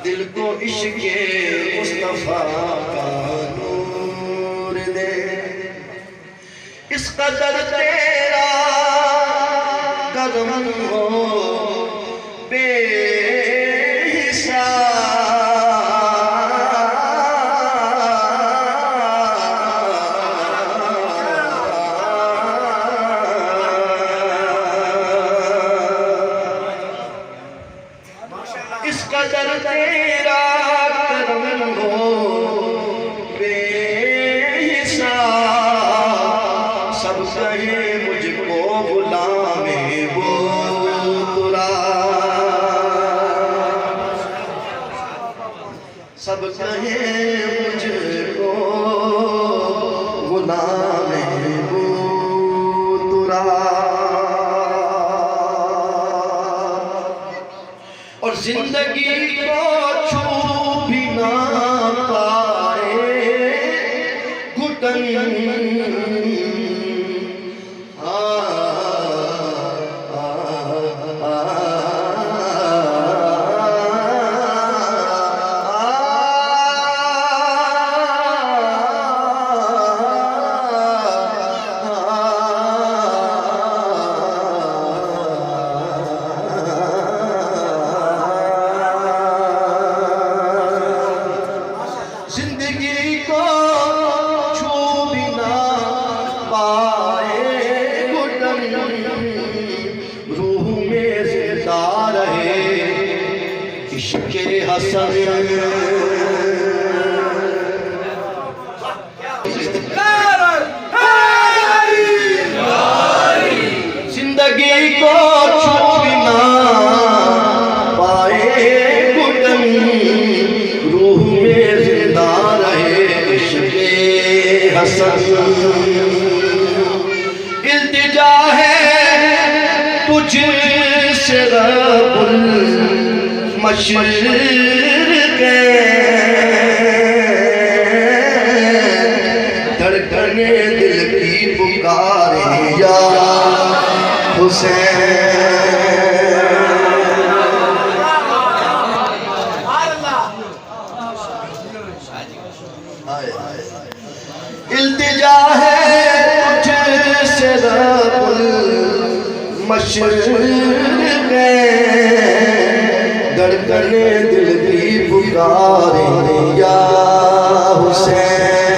دل کو عشق مصطفیٰ کا نور دے، اس قدر تیرا کرم ہو بے حساب، اس قدر تیرا کرم ہو بے حساب، سب کہیں مجھ کو غلام وہ ترا، سب کہیں مجھ کو غلام وہ ترا، اور زندگی کو چھو بھی نہ پائے گھٹن، زندگی کو چھو بھی نہ پائے گھٹن، روح میں زندہ رہے عشق حسن، زندگی کو چھو بھی نہ پائے گھٹن، روح میں زندہ رہے عشق حسن، التجا ہے تجھ سے رب المشرق، دھڑکنے دل کی پکارے یا حسین، التجا ہے تجھ سے رب المشرق، دھڑکنے دل کی پکارے یا حسین،